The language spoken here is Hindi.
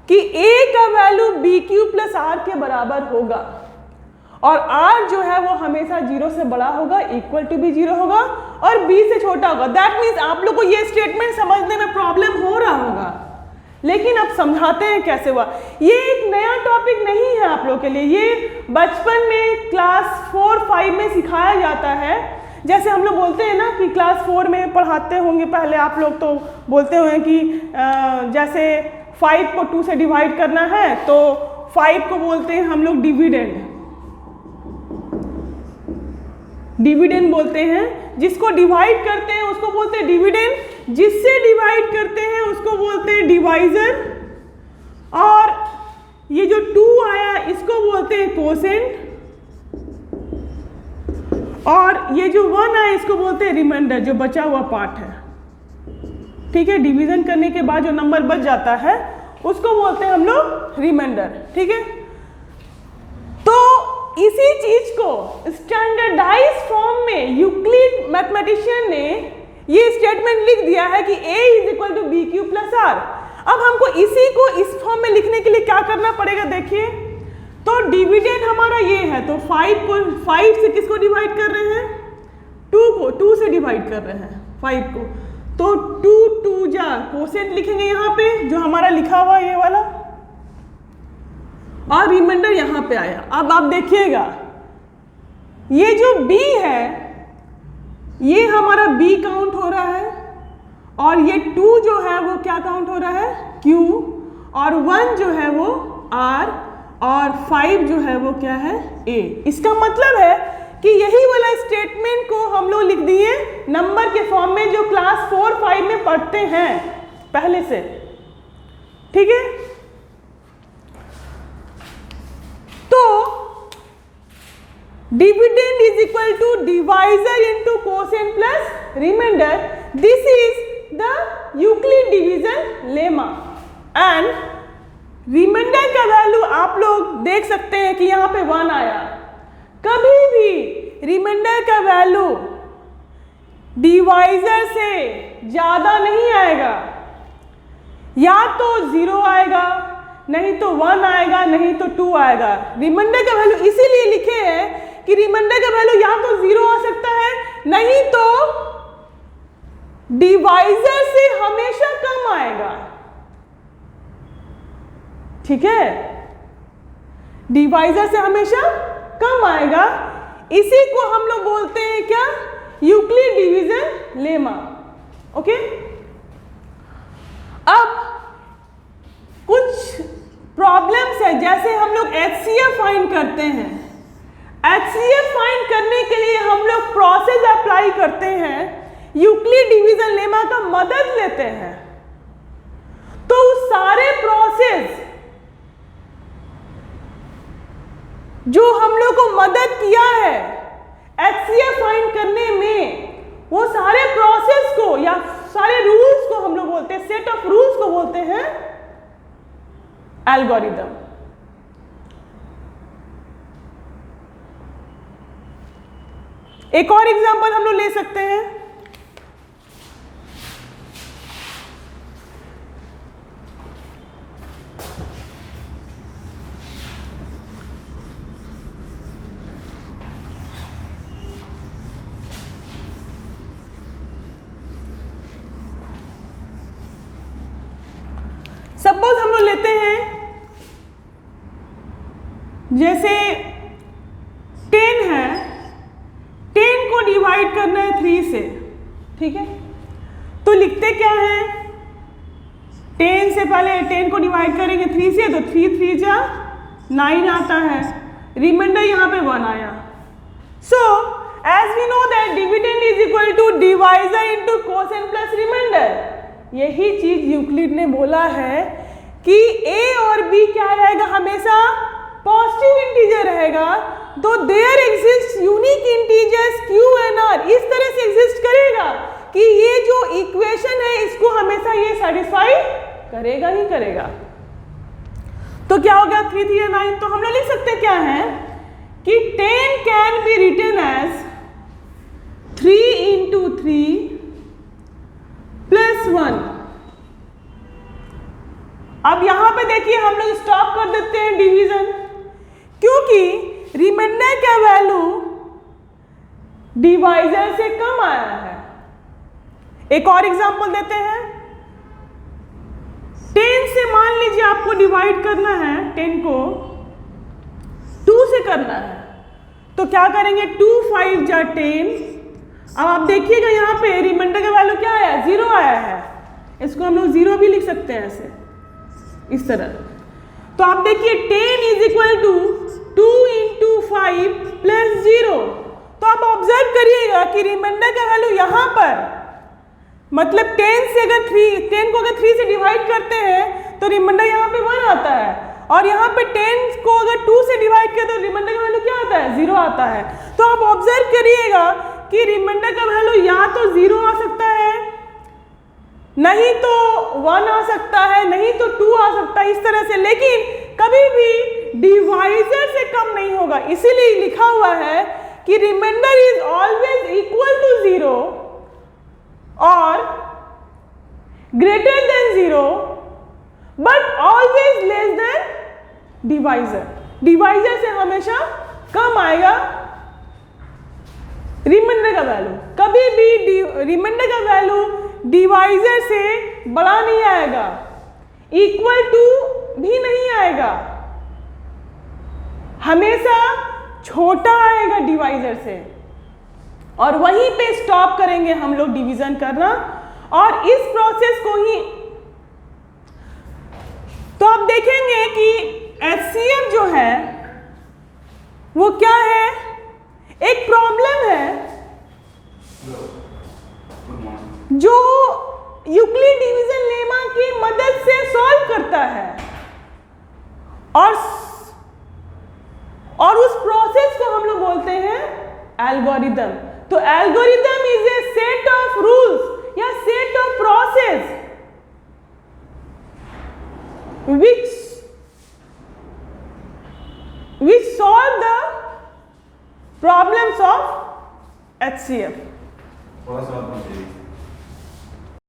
कि a का value b q plus r के बराबर होगा और r जो है वो हमेशा 0 से बड़ा होगा, इक्वल टू भी 0 होगा और b से छोटा होगा। दैट मीन्स आप लोग को ये स्टेटमेंट समझने में प्रॉब्लम हो रहा होगा, लेकिन अब समझाते हैं कैसे हुआ। ये एक नया टॉपिक नहीं है आप लोग के लिए, ये बचपन में क्लास 4-5 में सिखाया जाता है। जैसे हम लोग बोलते हैं ना कि क्लास 4 में पढ़ाते होंगे पहले आप लोग, तो बोलते होंगे कि जैसे 5 को 2 से डिवाइड करना है तो 5 को बोलते हैं हम लोग डिविडेंड, डिविडेंड बोलते हैं। जिसको डिवाइड करते हैं उसको बोलते हैं डिविडेंड, जिससे डिवाइड करते हैं उसको बोलते हैं डिवाइजर, और ये जो 2 आया इसको बोलते हैं कोसेंट, और ये जो 1 आया इसको बोलते हैं रिमाइंडर, जो बचा हुआ पार्ट है। ठीक है, डिवीजन करने के बाद जो नंबर बच जाता है उसको बोलते हैं हम लोग रिमाइंडर। ठीक है, तो इसी चीज को स्टैंडर्डाइज फॉर्म में यूक्लिड मैथमेटिशियन ने ये स्टेटमेंट लिख दिया है कि a is equal to b q plus r. अब हमको इसी को इस फॉर्म में लिखने के लिए क्या करना पड़ेगा, देखिए तो डिविडेंड हमारा ये है, तो 5 से किसको डिवाइड कर रहे हैं, 2 को, 2 से डिवाइड कर रहे हैं 5 को, तो 2 जा कोसेंट लिखेंगे यहाँ पे जो हमारा लिखा हुआ ये वाला, और रिमाइंडर यहाँ पे आया। अब आप देखिएगा ये जो b है ये हमारा b काउंट हो रहा है, और ये 2 जो है वो क्या काउंट हो रहा है, q, और 1 जो है वो r, और 5 जो है वो क्या है, a। इसका मतलब है कि यही वाला स्टेटमेंट को हम लोग लिख दिए नंबर के फॉर्म में जो क्लास 4-5 में पढ़ते हैं पहले से। ठीक है, तो dividend is equal to divisor into quotient plus remainder. This is the Euclid division lemma. And remainder का वैल्यू आप लोग देख सकते हैं कि यहाँ पे 1 आया। कभी भी रिमाइंडर का वैल्यू डिवाइजर से ज्यादा नहीं आएगा, या तो 0 आएगा, नहीं तो 1 आएगा, नहीं तो 2 आएगा। रिमाइंडर का वैल्यू इसीलिए लिखे हैं कि रिमाइंडर का वैल्यू या तो 0 आ सकता है, नहीं तो डिवाइजर से हमेशा कम आएगा। ठीक है, डिवाइजर से हमेशा कम आएगा। इसी को हम लोग बोलते हैं क्या, यूक्लिड डिवीजन लेमा। ओके, अब कुछ प्रॉब्लम्स है, जैसे हम लोग HCF फाइंड करते हैं। HCF फाइंड करने के लिए हम लोग प्रोसेस अप्लाई करते हैं, यूक्लिड डिवीजन लेमा का मदद लेते हैं। तो उस सारे प्रोसेस जो हम लोग को मदद किया है HCF फाइंड करने में, वो सारे प्रोसेस को या सारे रूल्स को हम लोग बोलते हैं, सेट ऑफ रूल्स को बोलते हैं एल्गोरिदम। एक और एग्जांपल हम लोग ले सकते हैं। सपोज हम लोग लेते हैं जैसे 10 है, 10 को डिवाइड करना है 3 से। ठीक है, तो लिखते क्या है, 10 से पहले 10 को डिवाइड करेंगे 3 से, तो 3 जा 9 आता है, रिमाइंडर यहाँ पे 1 आया। So as we know that dividend is equal to divisor into quotient plus remainder. यही चीज यूक्लिड ने बोला है कि a और b क्या रहेगा, हमेशा पॉजिटिव इंटीजर रहेगा, तो there exist unique integers q and r। इस तरह से एग्जिस्ट करेगा कि ये जो इक्वेशन है इसको हमेशा ये सेटिस्फाई करेगा ही करेगा। तो क्या हो गया, 3 3 9। तो हम लोग लिख सकते क्या है कि 10 can be written as 3 into 3 plus 1 अब यहां पे देखिए हम लोग स्टॉप कर देते हैं डिवीजन, क्योंकि रिमाइंडर का वैल्यू डिवाइजर से कम आया है। एक और एग्जांपल देते हैं। 10 से मान लीजिए आपको डिवाइड करना है, 10 को 2 से करना है, तो क्या करेंगे, 2 5 जा 10। अब आप देखिएगा यहाँ पे रिमाइंडर का वैल्यू क्या आया, 0 आया है। इसको हम लोग 0 भी लिख सकते हैं ऐसे, इस तरह। तो आप देखिए 10 is equal to 2 into 5 plus 0। तो आप ऑब्जर्व करिएगा कि रिमाइंडर का वैल्यू यहाँ पर, मतलब 10 से अगर 10 को अगर 3 से डिवाइड करते हैं तो रिमाइंडर यहाँ पे 1 आता है, और यहाँ पे 10 को अगर 2 से डिवाइड करें तो रिमाइंडर का वैल्यू क्या आता है, 0 आता है। तो आप ऑब्जर्व करिएगा कि रिमाइंडर का वैल्यू या तो 0 आ सकता है, नहीं तो 1 आ सकता है, नहीं तो 2 आ सकता है, इस तरह से, लेकिन कभी भी डिवाइजर से कम नहीं होगा। इसीलिए लिखा हुआ है कि remainder is always equal to 0 और greater than 0 but always less than divisor. Divisor से हमेशा कम आएगा रिमाइंडर का वैल्यू। कभी भी रिमाइंडर का वैल्यू डिवाइजर से बड़ा नहीं आएगा, इक्वल टू भी नहीं आएगा, हमेशा छोटा आएगा डिवाइजर से। और वहीं पे स्टॉप करेंगे हम लोग डिवीजन करना, और इस प्रोसेस को ही तो आप देखेंगे कि HCF जो है वो क्या है, एक प्रॉब्लम है जो यूक्लिड डिवीजन लेमा की मदद से सॉल्व करता है, और उस प्रोसेस को हम लोग बोलते हैं एल्गोरिदम। तो algorithm is a set of rules या set of process which solve the problems of HCF। थोड़ा सा